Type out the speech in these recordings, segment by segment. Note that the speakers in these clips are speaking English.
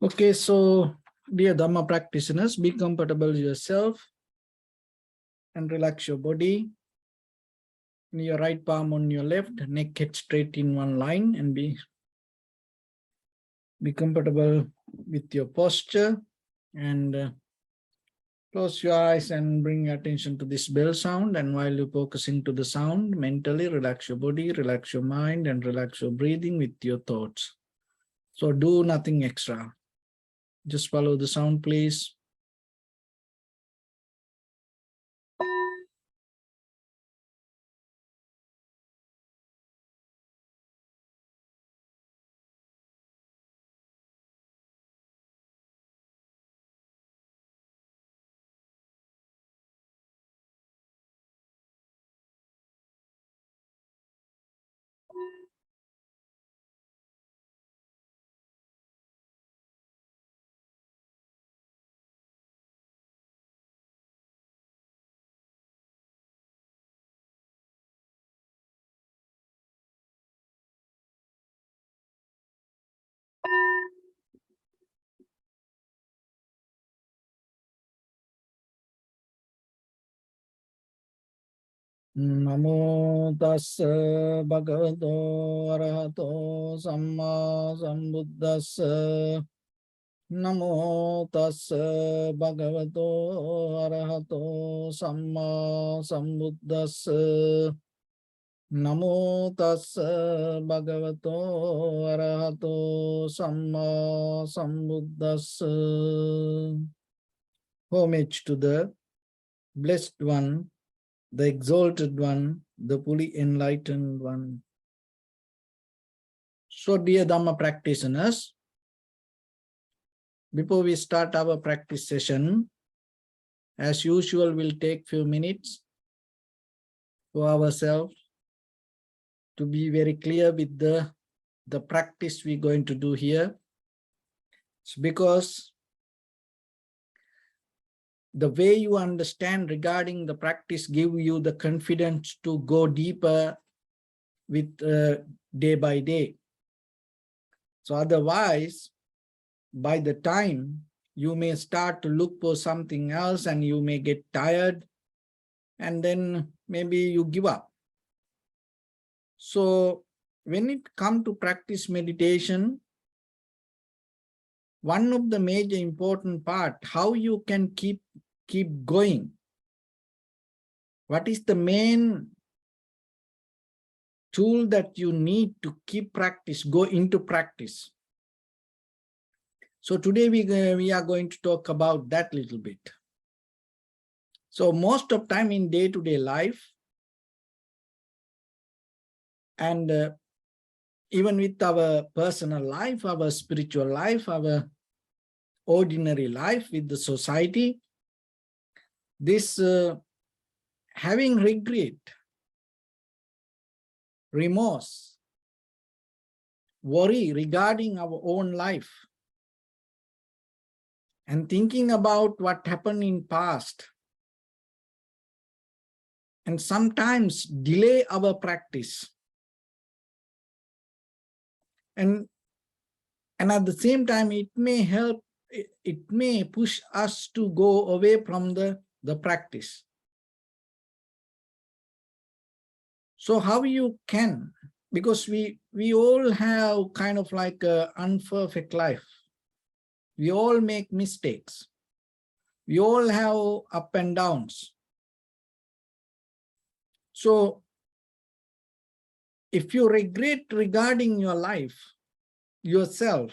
Okay, so dear Dharma practitioners, be comfortable yourself and relax your body. Your right palm on your left, neck head straight in one line, and be comfortable with your posture, and close your eyes and bring your attention to this bell sound. And while you're focusing to the sound, mentally relax your body, relax your mind, and relax your breathing with your thoughts. So do nothing extra. Just follow the sound, please. Namo tassa bhagavato arahato samma sambuddhassa. Namo tassa bhagavato arahato samma sambuddhassa. Namo tassa bhagavato arahato samma sambuddhassa. Homage to the Blessed One, the Exalted One, the fully enlightened One. So, dear Dhamma practitioners, before we start our practice session, as usual, we'll take few minutes for ourselves to be very clear with the practice we're going to do here. It's because the way you understand regarding the practice give you the confidence to go deeper with day by day. So otherwise, by the time you may start to look for something else and you may get tired and then maybe you give up. So when it comes to practice meditation, one of the major important part, how you can keep going. What is the main tool that you need to keep practice, go into practice? So today we are going to talk about that little bit. So most of time in day-to-day life, and even with our personal life, our spiritual life, our ordinary life with the society, this having regret, remorse, worry regarding our own life, and thinking about what happened in past, and sometimes delay our practice. And at the same time, it may help, it may push us to go away from the practice. So how you can, because we all have kind of like an imperfect life. We all make mistakes. We all have up and downs. So if you regret regarding your life, yourself,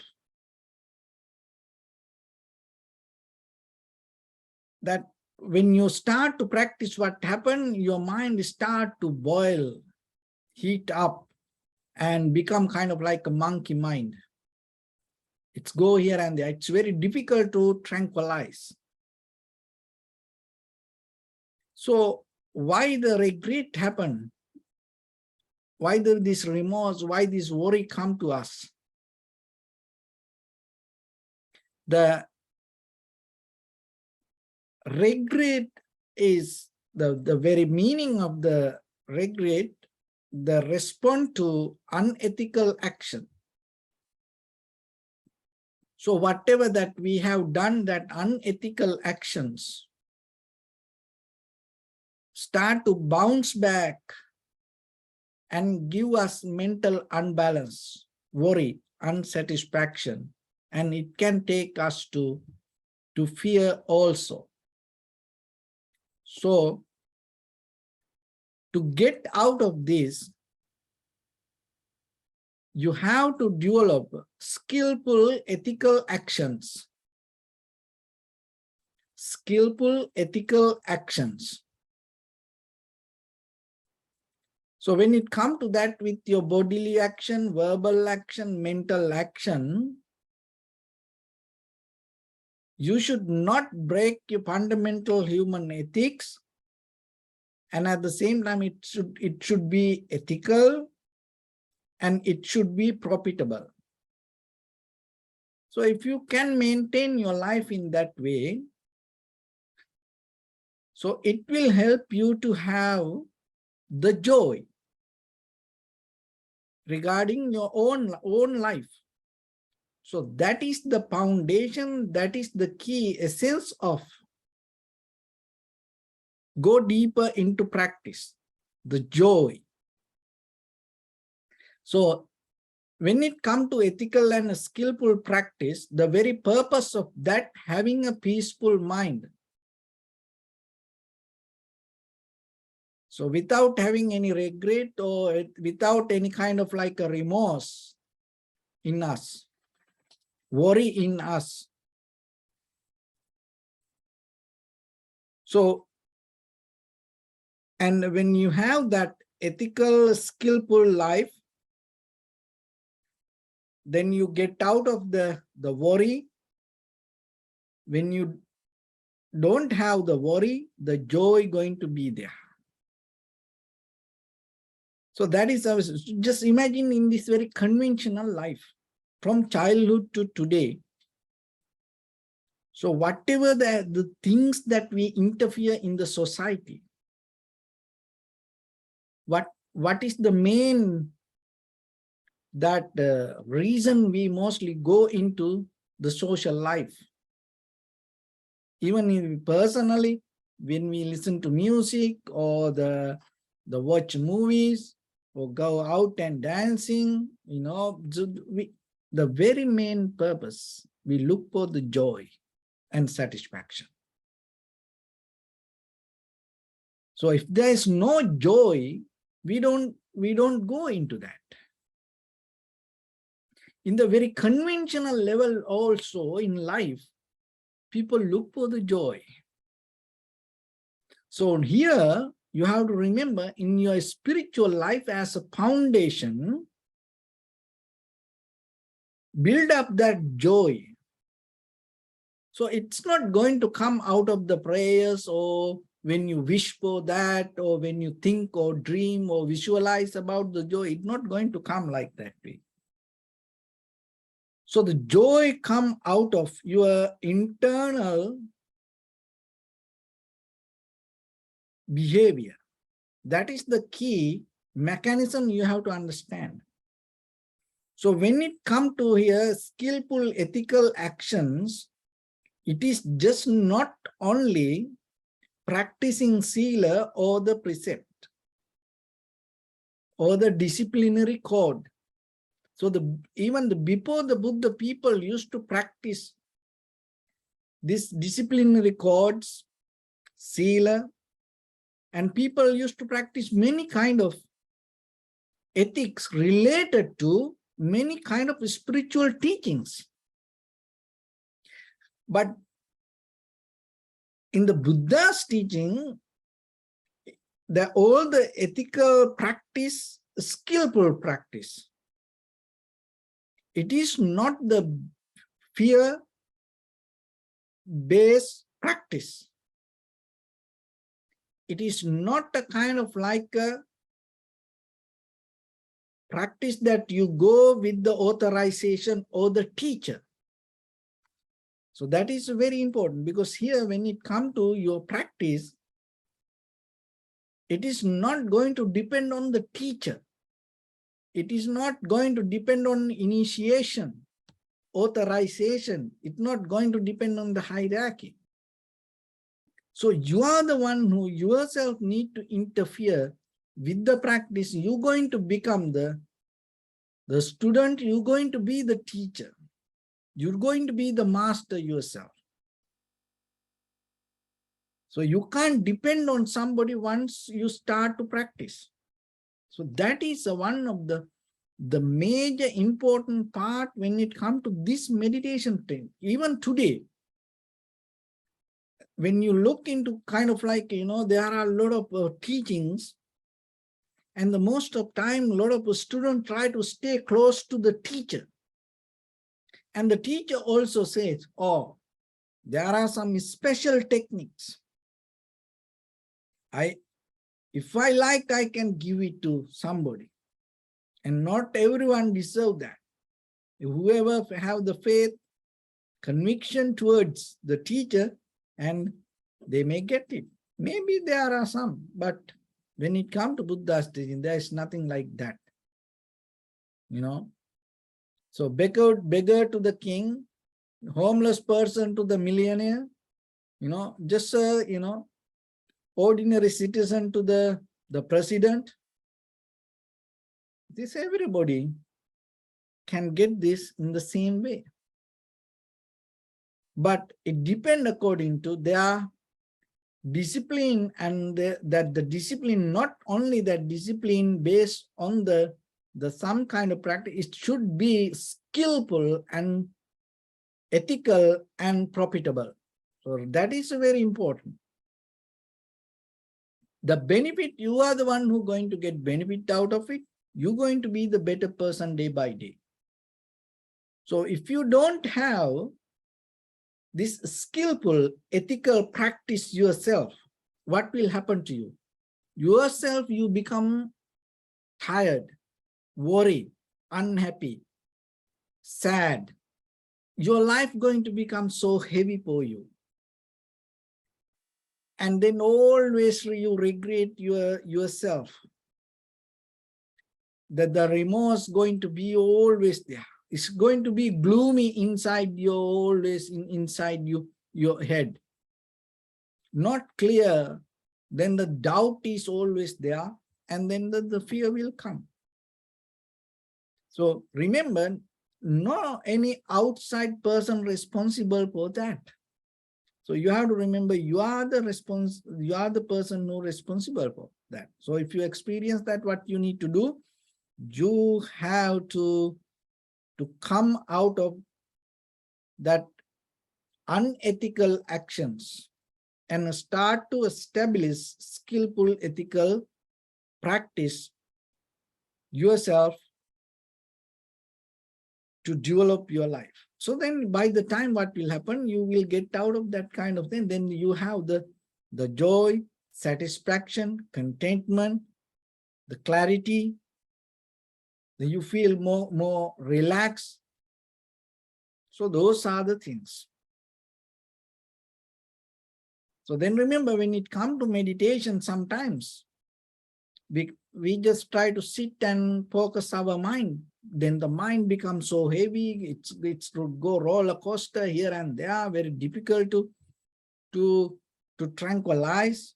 that when you start to practice, what happened, your mind start to boil, heat up, and become kind of like a monkey mind. It's go here and there. It's very difficult to tranquilize. So why the regret happen? Why this remorse? Why this worry come to us? The regret is the very meaning of the regret, the response to unethical action. So whatever that we have done, that unethical actions start to bounce back and give us mental unbalance, worry, unsatisfaction, and it can take us to fear also. So to get out of this, you have to develop skillful ethical actions. Skillful ethical actions. So when it comes to that, with your bodily action, verbal action, mental action, you should not break your fundamental human ethics, and at the same time it should be ethical and it should be profitable. So if you can maintain your life in that way, so it will help you to have the joy regarding your own life. So that is the foundation, that is the key essence of go deeper into practice, the joy. So when it comes to ethical and skillful practice, the very purpose of that, having a peaceful mind. So without having any regret or without any kind of like a remorse in us, worry in us. So, and when you have that ethical, skillful life, then you get out of the worry. When you don't have the worry, the joy going to be there. So that is our, just imagine in this very conventional life, from childhood to today. So whatever the things that we interfere in the society, what is the main that reason we mostly go into the social life? Even personally, when we listen to music or the watch movies or go out and dancing, you know, the very main purpose, we look for the joy and satisfaction. So if there is no joy, we don't go into that. In the very conventional level also in life, people look for the joy. So here you have to remember, in your spiritual life as a foundation, build up that joy. So it's not going to come out of the prayers or when you wish for that or when you think or dream or visualize about the joy. It's not going to come like that way. So the joy come out of your internal behavior. That is the key mechanism you have to understand. So when it comes to here, skillful ethical actions, it is just not only practicing sila or the precept or the disciplinary code. So before the Buddha, people used to practice these disciplinary codes, sila, and people used to practice many kind of ethics related to many kind of spiritual teachings. But in the Buddha's teaching, all the ethical practice, skillful practice, it is not the fear-based practice. It is not a kind of like a practice that you go with the authorization or the teacher. So that is very important, because here when it comes to your practice, it is not going to depend on the teacher. It is not going to depend on initiation. authorization. It's not going to depend on the hierarchy. So you are the one who yourself need to interfere with the practice. You're going to become the student, you're going to be the teacher. You're going to be the master yourself. So you can't depend on somebody once you start to practice. So that is one of the major important part when it comes to this meditation thing. Even today, when you look into kind of like, there are a lot of teachings, and the most of time, a lot of students try to stay close to the teacher. And the teacher also says, oh, there are some special techniques. If I like, I can give it to somebody. And not everyone deserves that. Whoever have the faith, conviction towards the teacher, and they may get it. Maybe there are some, but when it comes to Buddha's teaching, there is nothing like that. So beggar to the king, homeless person to the millionaire, just ordinary citizen to the president. This everybody can get this in the same way. But it depends according to their discipline, and that the discipline, not only that discipline based on the some kind of practice, it should be skillful and ethical and profitable. So that is very important. The benefit, you are the one who's going to get benefit out of it. You're going to be the better person day by day. So if you don't have this skillful, ethical practice yourself, what will happen to you? Yourself, you become tired, worried, unhappy, sad. Your life going to become so heavy for you. And then always you regret yourself. That the remorse going to be always there. It's going to be gloomy inside you, always inside your head. Not clear, then the doubt is always there, and then the fear will come. So remember, no any outside person responsible for that. So you have to remember you are the person who is responsible for that. So if you experience that, what you need to do, you have to come out of that unethical actions and start to establish skillful ethical practice yourself to develop your life. So then by the time what will happen, you will get out of that kind of thing. Then you have the joy, satisfaction, contentment, the clarity. Then you feel more relaxed. So those are the things. So then remember, when it comes to meditation, sometimes we just try to sit and focus our mind. Then the mind becomes so heavy, it's to go roller coaster here and there, very difficult to tranquilize.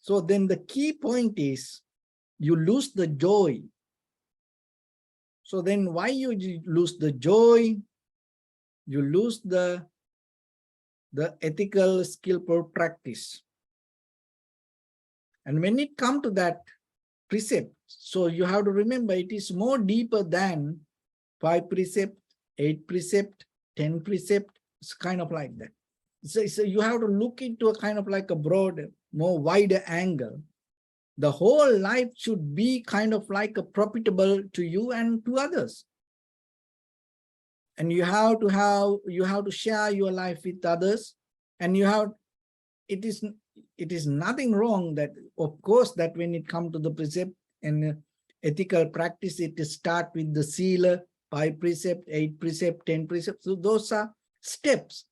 So then the key point is you lose the joy. So then why you lose the joy? You lose the ethical skillful practice. And when it comes to that precept, so you have to remember it is more deeper than 5 precept, 8 precept, 10 precept. It's kind of like that. So you have to look into a kind of like a broad, more wider angle. The whole life should be kind of like a profitable to you and to others. And you have to share your life with others. And it is nothing wrong that, of course, that when it comes to the precept and ethical practice, it start with the sila, 5 precept, 8 precept, 10 precept. So those are steps.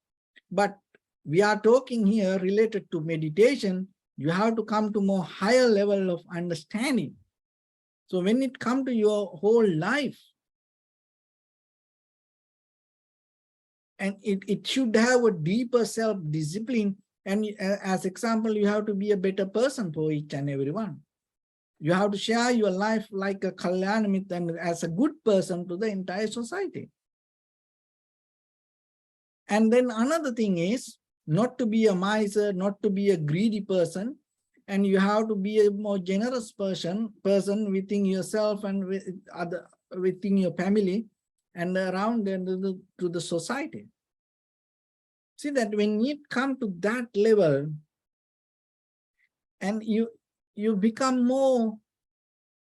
But we are talking here related to meditation. You have to come to more higher level of understanding. So when it comes to your whole life, and it should have a deeper self-discipline. And as example, you have to be a better person for each and everyone. You have to share your life like a kalyanamit and as a good person to the entire society. And then another thing is not to be a miser, not to be a greedy person, and you have to be a more generous person within yourself and within your family and around and to the society. See that when you come to that level and you become more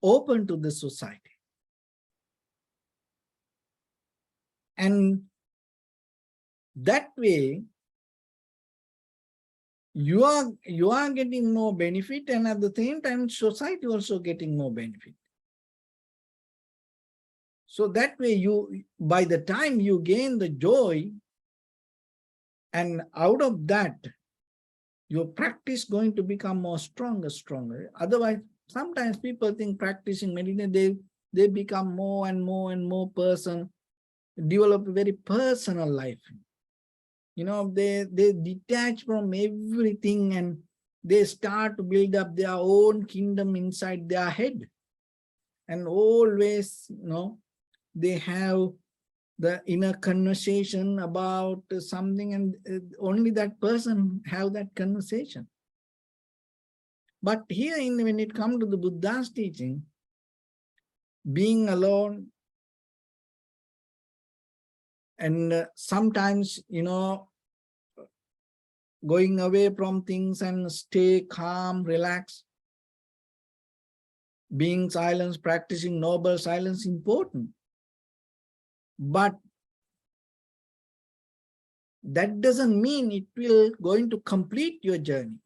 open to the society. And that way, you are getting more benefit, and at the same time, society also getting more benefit. So that way, by the time you gain the joy, and out of that, your practice going to become more stronger. Otherwise, sometimes people think practicing meditation, they become more and more person, develop a very personal life. You know, they detach from everything and they start to build up their own kingdom inside their head. And always, you know, they have the inner conversation about something, and only that person have that conversation. But here, when it comes to the Buddha's teaching, being alone, and sometimes, you know, going away from things and stay calm, relax, being silence, practicing noble silence, important. But that doesn't mean it will going to complete your journey.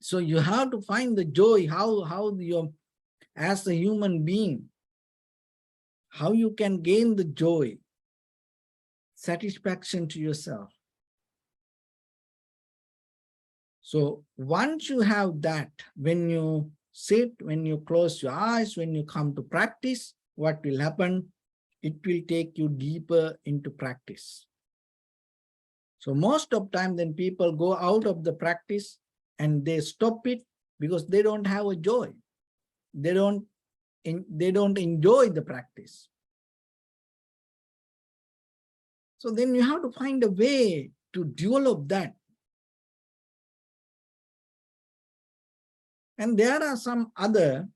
So you have to find the joy, how you, as a human being, how you can gain the joy, satisfaction to yourself. So once you have that, when you sit, when you close your eyes, when you come to practice, what will happen? It will take you deeper into practice. So most of the time, then people go out of the practice and they stop it because they don't have a joy. They don't enjoy the practice. So then you have to find a way to develop that. And there are some other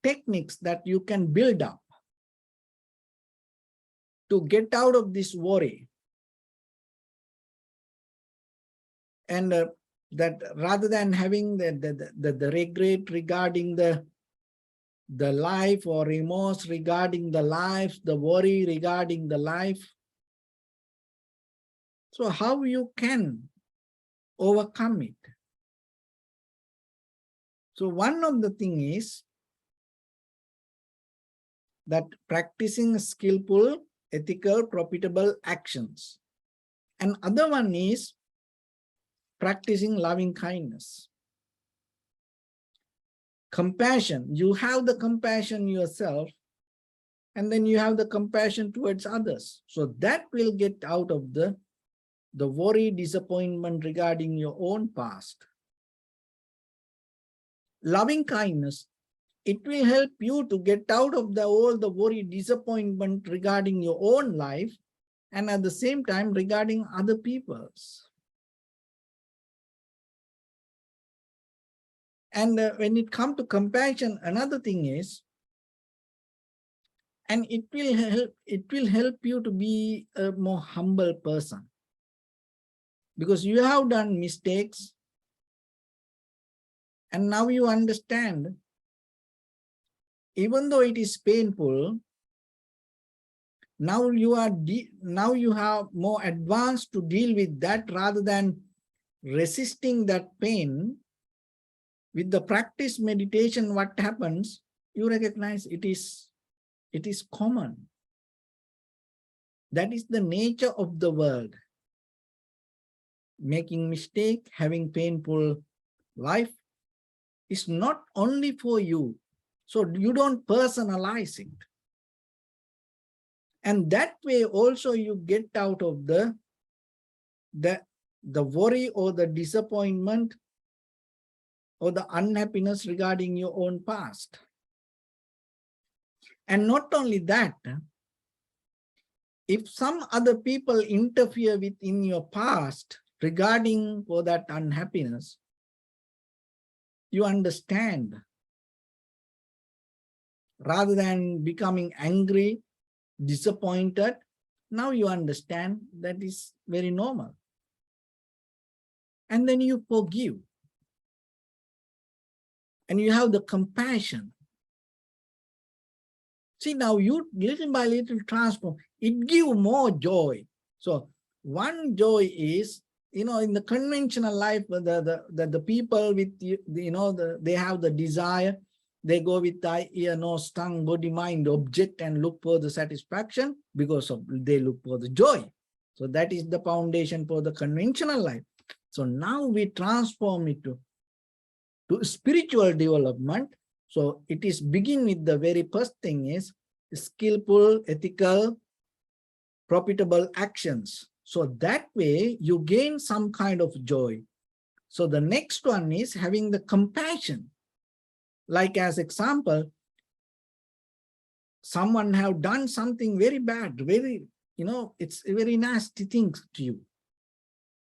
techniques that you can build up to get out of this worry. And that rather than having the regret regarding the life, or remorse regarding the life, the worry regarding the life. So how you can overcome it? So one of the thing is that practicing skillful, ethical, profitable actions. And other one is practicing loving kindness. Compassion, you have the compassion yourself, and then you have the compassion towards others. So that will get out of the worry, disappointment regarding your own past. Loving kindness, it will help you to get out of all the worry, disappointment regarding your own life, and at the same time regarding other people's. And when it comes to compassion, another thing is, and it will help you to be a more humble person, because you have done mistakes and now you understand, even though it is painful, now you have more advanced to deal with that rather than resisting that pain. With the practice meditation, what happens? You recognize it is common. That is the nature of the world. Making mistake, having painful life is not only for you. So you don't personalize it. And that way also you get out of the worry or the disappointment or the unhappiness regarding your own past. And not only that, if some other people interfere within your past regarding for that unhappiness, you understand. Rather than becoming angry, disappointed, now you understand that is very normal. And then you forgive. And you have the compassion. See, now you little by little transform. It gives more joy. So one joy is, in the conventional life, the people with, they have the desire, they go with eye, ear, nose, tongue, body, mind, object, and look for the satisfaction because they look for the joy. So that is the foundation for the conventional life. So now we transform it to spiritual development. So it is begin with the very first thing is skillful, ethical, profitable actions. So that way you gain some kind of joy. So the next one is having the compassion. Like as example, someone have done something very bad, very, it's a very nasty thing to you.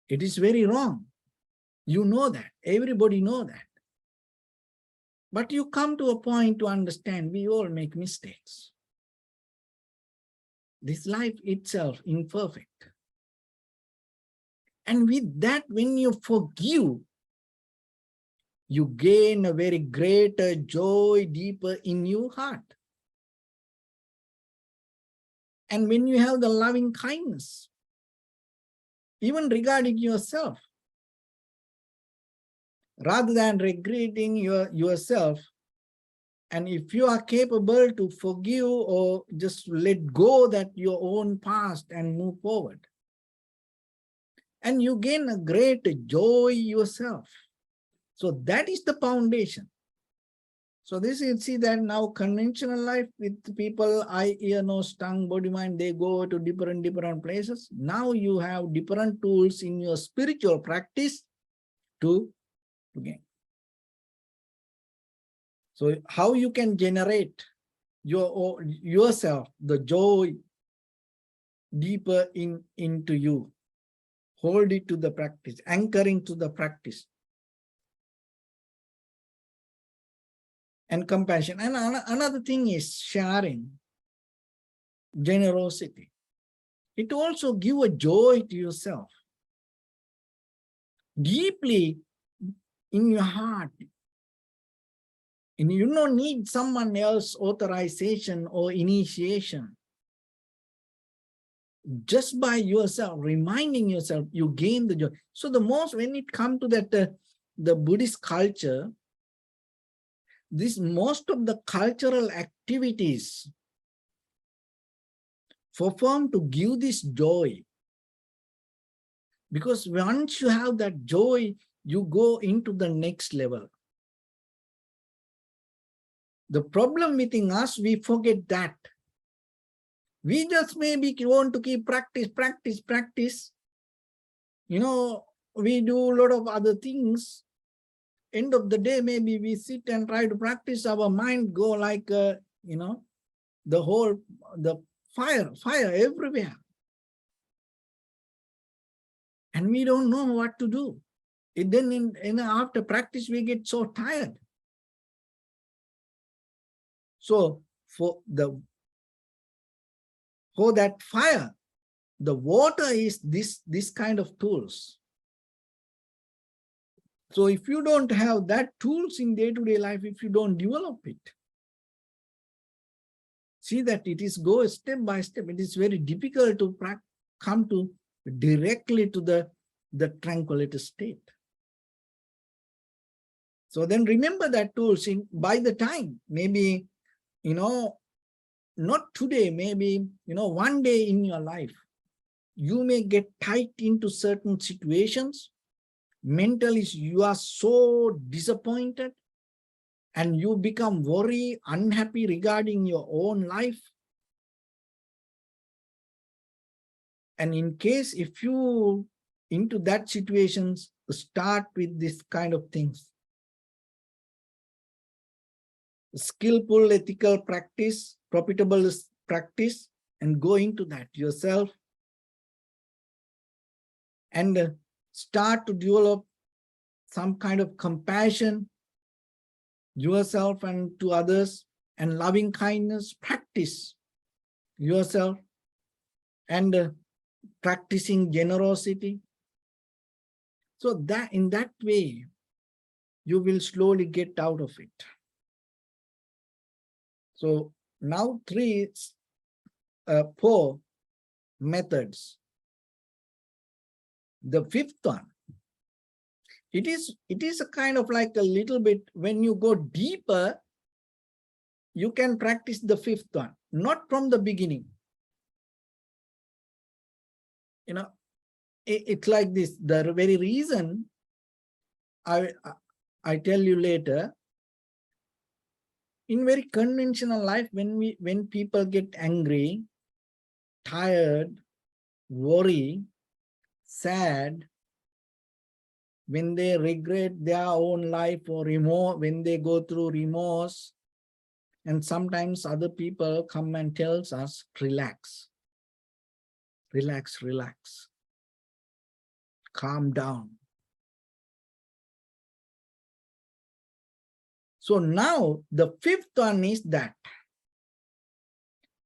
It is very wrong. You know that, everybody know that. But you come to a point to understand we all make mistakes. This life itself imperfect. And with that, when you forgive, you gain a very greater joy deeper in your heart. And when you have the loving kindness, even regarding yourself, rather than regretting yourself, and if you are capable to forgive or just let go that your own past and move forward, and you gain a great joy yourself. So that is the foundation. So this you see that now conventional life with people, eye, ear, nose, tongue, body, mind, they go to different places. Now you have different tools in your spiritual practice to gain. So how you can generate yourself, the joy deeper into you, hold it to the practice, anchoring to the practice. And compassion. And another thing is sharing, generosity. It also gives a joy to yourself. Deeply in your heart. And you don't need someone else's authorization or initiation. Just by yourself, reminding yourself, you gain the joy. So the most, when it comes to that, the Buddhist culture, most of the cultural activities perform to give this joy. Because once you have that joy, you go into the next level. The problem within us, we forget that. We just maybe want to keep practice. We do a lot of other things. End of the day, maybe we sit and try to practice, our mind go like, the fire everywhere. And we don't know what to do. Then after practice, we get so tired. So for that fire, the water is this kind of tools. So if you don't have that tools in day-to-day life, if you don't develop it, see that it is go step by step. It is very difficult to come to directly to the tranquility state. So then remember that tools by the time, maybe, not today, maybe, one day in your life, you may get tied into certain situations. Mentally, you are so disappointed and you become worried, unhappy regarding your own life. And in case if you into that situations, start with this kind of things. Skillful ethical practice, profitable practice, and go into that yourself and start to develop some kind of compassion yourself and to others, and loving kindness, practice yourself, and practicing generosity. So that in that way, you will slowly get out of it. So now four methods. The fifth one, it is a kind of like a little bit, when you go deeper, you can practice the fifth one, not from the beginning. You know, it's like this. The very reason I tell you later. In very conventional life, when people get angry, tired, worry, sad, when they regret their own life or when they go through remorse, and sometimes other people come and tells us, relax, relax, relax, calm down. So now the fifth one is that.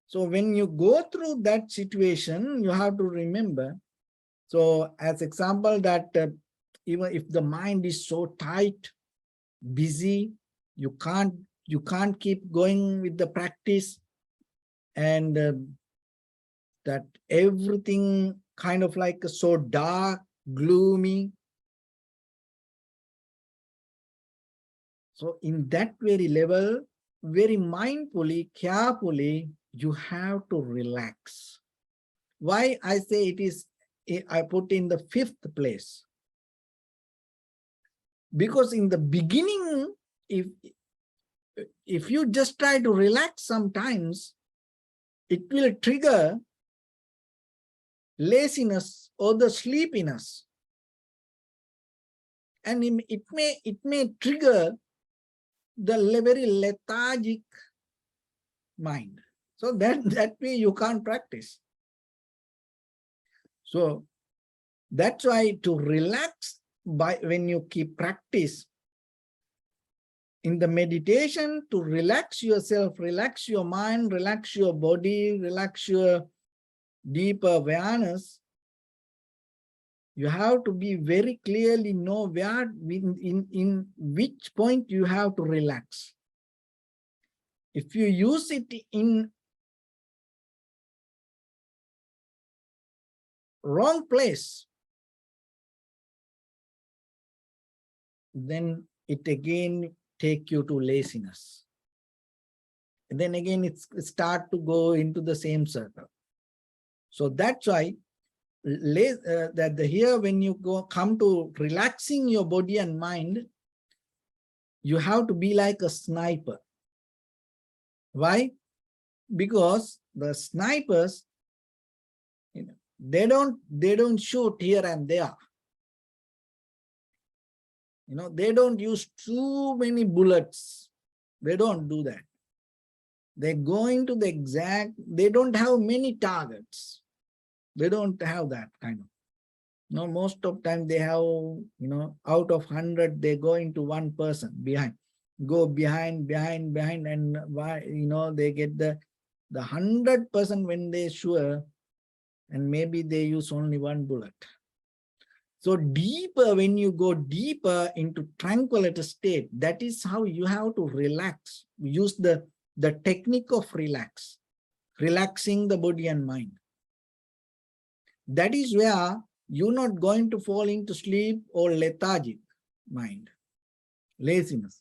So when you go through that situation, you have to remember. So as example that even if the mind is so tight, busy, you can't keep going with the practice, and that everything kind of like so dark, gloomy. So in that very level, very mindfully, carefully, you have to relax. Why I say it is, I put in the fifth place? Because in the beginning, if you just try to relax sometimes, it will trigger laziness or the sleepiness. And it may trigger the very lethargic mind. So that way you can't practice. So that's why to relax, when you keep practice in the meditation, to relax yourself, relax your mind, relax your body, relax your deeper awareness, you have to be very clearly know where in which point you have to relax. If you use it in wrong place, then it again take you to laziness. And then again it start to go into the same circle. So that's why here when you come to relaxing your body and mind, you have to be like a sniper. Why? Because the snipers, they don't shoot here and there. They don't use too many bullets. They don't do that. They go into the exact, they don't have many targets. They don't have that kind of. Most of time they have, out of 100, they go into one person behind, go behind, and why, they get the 100% when they sure, and maybe they use only one bullet. So deeper, when you go deeper into tranquility state, that is how you have to relax. Use the technique of relaxing the body and mind. That is where you're not going to fall into sleep or lethargic mind, laziness.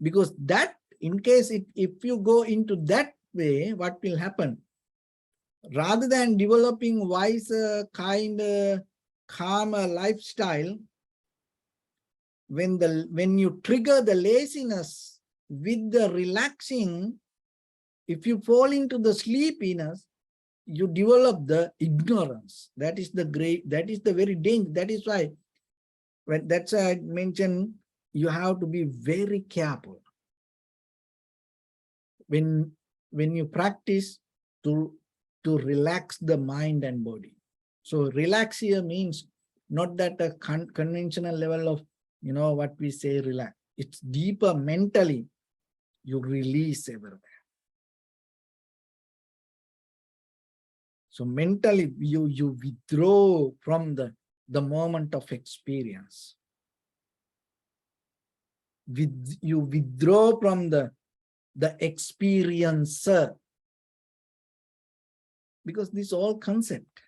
Because that, in case if you go into that way, what will happen? Rather than developing wiser, kinder, calmer lifestyle, when you trigger the laziness with the relaxing, if you fall into the sleepiness, you develop the ignorance. That is the very danger. That is why, that's why I mentioned, you have to be very careful when you practice to relax the mind and body. So relax here means not that a conventional level of, what we say relax. It's deeper mentally. You release everywhere. So mentally you withdraw from the moment of experience. You withdraw from the experiencer, because this all concept,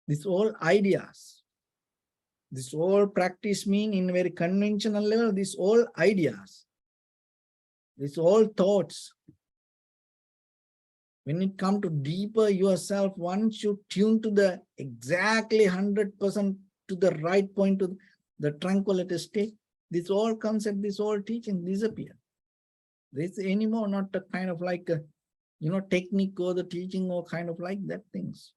this all ideas, this all practice mean in very conventional level, this all ideas, this all thoughts. When it comes to deeper yourself, once you tune to the exactly 100% to the right point, to the tranquility state, this all concept, this all teaching disappear. This anymore not a kind of like a, technique or the teaching or kind of like that things.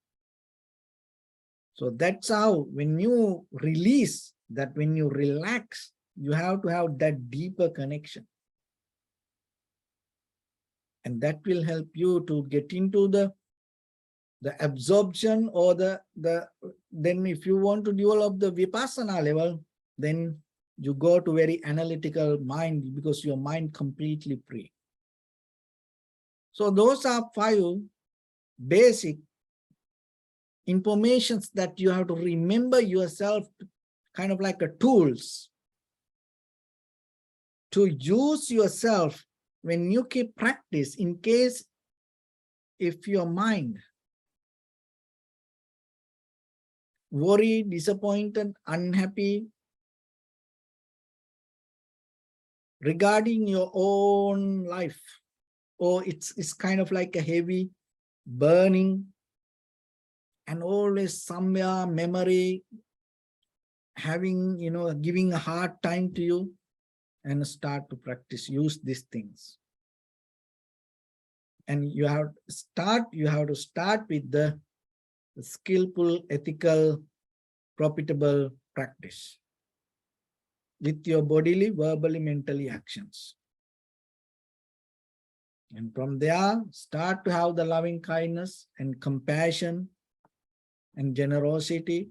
So that's how, when you release that, when you relax, you have to have that deeper connection. And that will help you to get into the absorption, or then if you want to develop the vipassana level, then you go to very analytical mind, because your mind completely free. So those are 5 basic informations that you have to remember yourself, kind of like a tools to use yourself when you keep practice, in case if your mind worried, disappointed, unhappy regarding your own life, or it's kind of like a heavy burning, and always somewhere memory having, giving a hard time to you, and start to practice, use these things. And you have to start with the skillful, ethical, profitable practice with your bodily, verbally, mentally actions. And from there, start to have the loving kindness and compassion and generosity.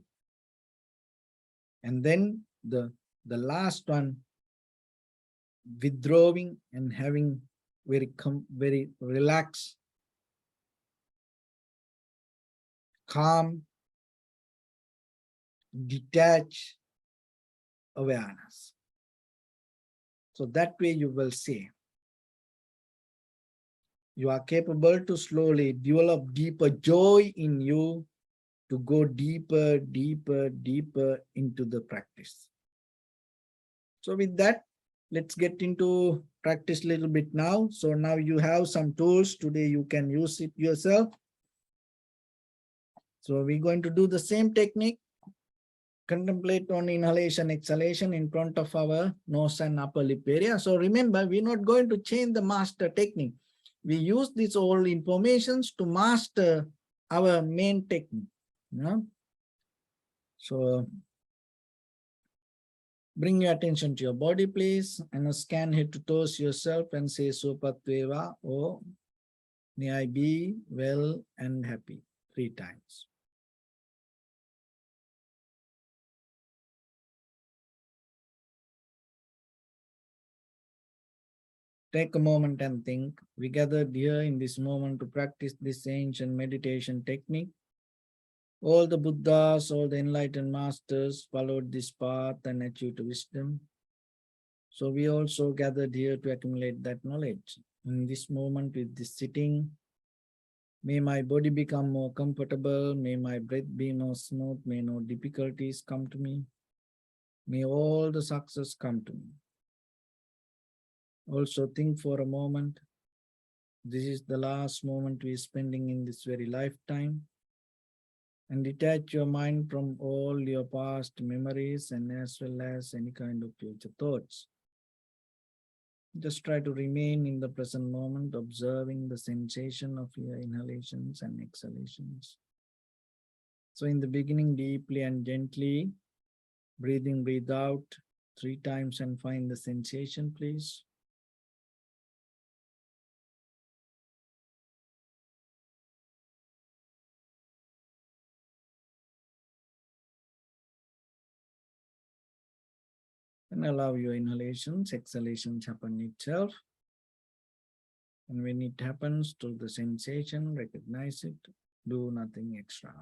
And then the last one, withdrawing and having very relaxed, calm, detached awareness. So that way you will see you are capable to slowly develop deeper joy in you, to go deeper, deeper, deeper into the practice. So with that, let's get into practice a little bit now. So now you have some tools. Today you can use it yourself. So we're going to do the same technique. Contemplate on inhalation, exhalation in front of our nose and upper lip area. So remember, we're not going to change the master technique. We use these all informations to master our main technique. So bring your attention to your body, please, and scan head to toes yourself and say Sopatveva, or may I be well and happy 3 times. Take a moment and think. We gathered here in this moment to practice this ancient meditation technique. All the Buddhas, all the enlightened masters followed this path and achieved wisdom. So we also gathered here to accumulate that knowledge. In this moment with this sitting, may my body become more comfortable. May my breath be more smooth. May no difficulties come to me. May all the success come to me. Also think for a moment, this is the last moment we are spending in this very lifetime, and detach your mind from all your past memories and as well as any kind of future thoughts. Just try to remain in the present moment, observing the sensation of your inhalations and exhalations. So in the beginning, deeply and gently, breathe in, breathe out 3 times and find the sensation, please. And allow your inhalations, exhalations happen itself. And when it happens to the sensation, recognize it, do nothing extra.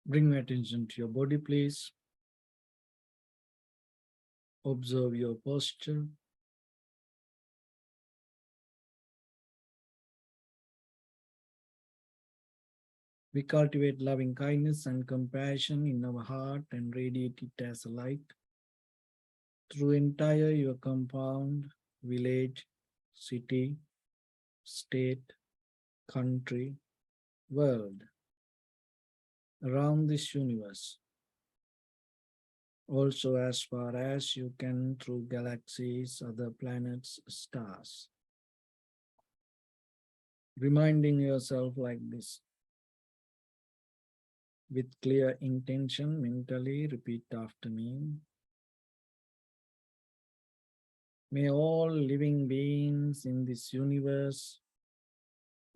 Bring your attention to your body, please. Observe your posture. We cultivate loving kindness and compassion in our heart and radiate it as a light through entire your compound, village, city, state, country, world, around this universe. Also as far as you can through galaxies, other planets, stars. Reminding yourself like this. With clear intention, mentally repeat after me. May all living beings in this universe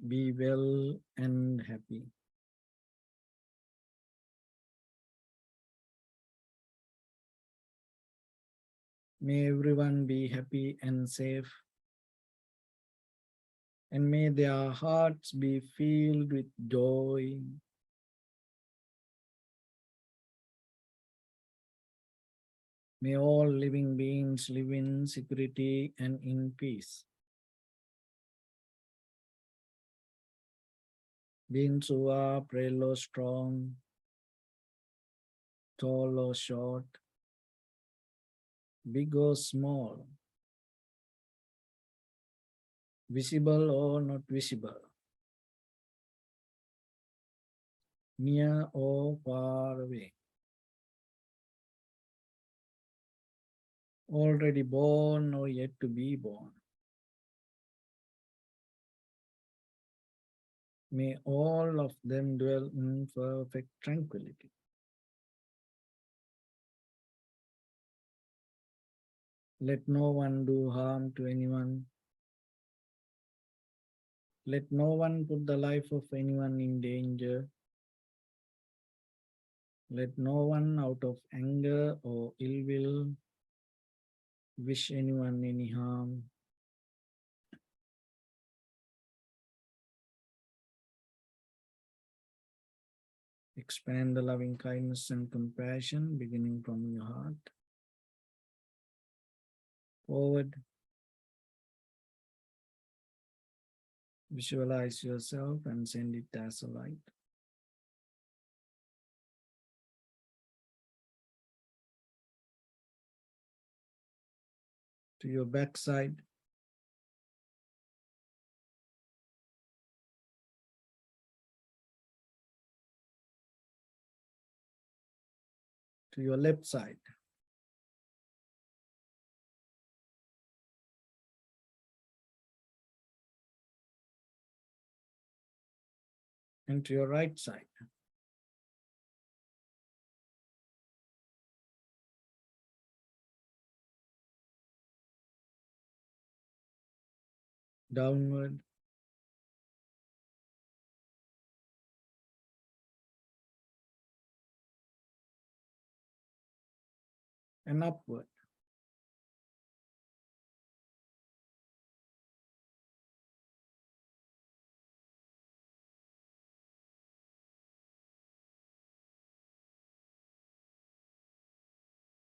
be well and happy. May everyone be happy and safe. And may their hearts be filled with joy. May all living beings live in security and in peace. Beings who are frail or strong, tall or short, big or small, visible or not visible, near or far away, already born or yet to be born. May all of them dwell in perfect tranquility. Let no one do harm to anyone. Let no one put the life of anyone in danger. Let no one out of anger or ill will wish anyone any harm. Expand the loving kindness and compassion beginning from your heart. Forward. Visualize yourself and send it as a light. To your backside. To your left side. And to your right side. Downward. And upward.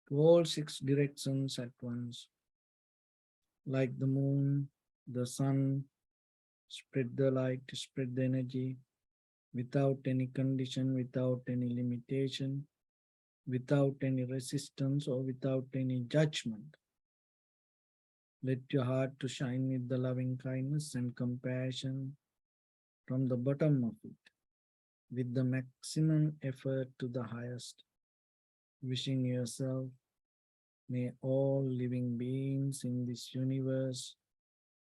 To all 6 directions at once. Like the moon, the sun, spread the light, spread the energy without any condition, without any limitation, without any resistance or without any judgment. Let your heart to shine with the loving kindness and compassion from the bottom of it, with the maximum effort to the highest. Wishing yourself, may all living beings in this universe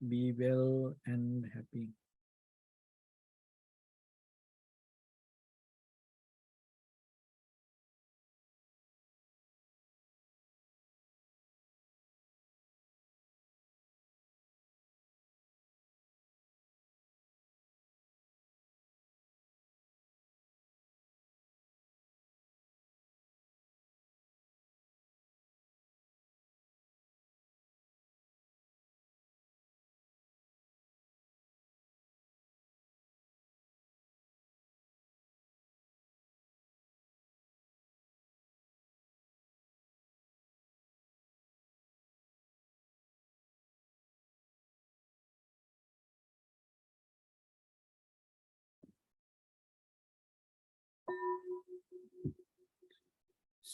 be well and happy.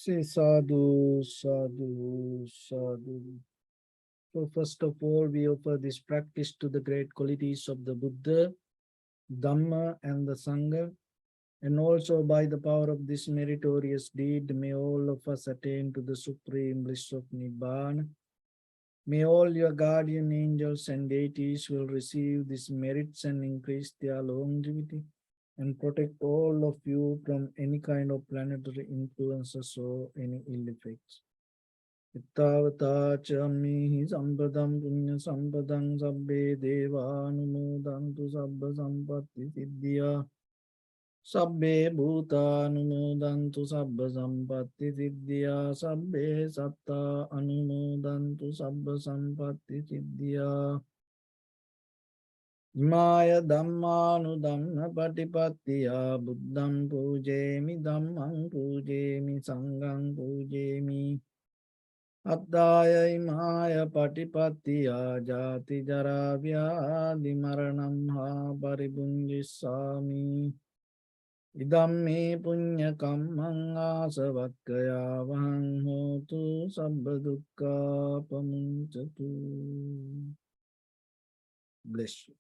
Say sadhu, sadhu, sadhu. So first of all, we offer this practice to the great qualities of the Buddha, Dhamma, and the Sangha. And also by the power of this meritorious deed, may all of us attain to the supreme bliss of Nibbana. May all your guardian angels and deities will receive these merits and increase their longevity and protect all of you from any kind of planetary influences or any ill effects. Ittavata chammihi sampadam punya sampadam sabbe deva anumodantu sabba sampatti siddhya. Sabbe bhuta anumodantu sabba sampatti siddhya. Sabbe satta anumodantu sabba sampatti siddhya. Imaya dhammanudhamma patipattiya buddham pujemi dhammam pujemi sangham pujemi. Addaya imaya patipattiya jati jara vyadi maranam ha paribunjissami. Idam me punya kammang asavakkaya vahang hotu sabba dukkha pamuncatu. Bless you.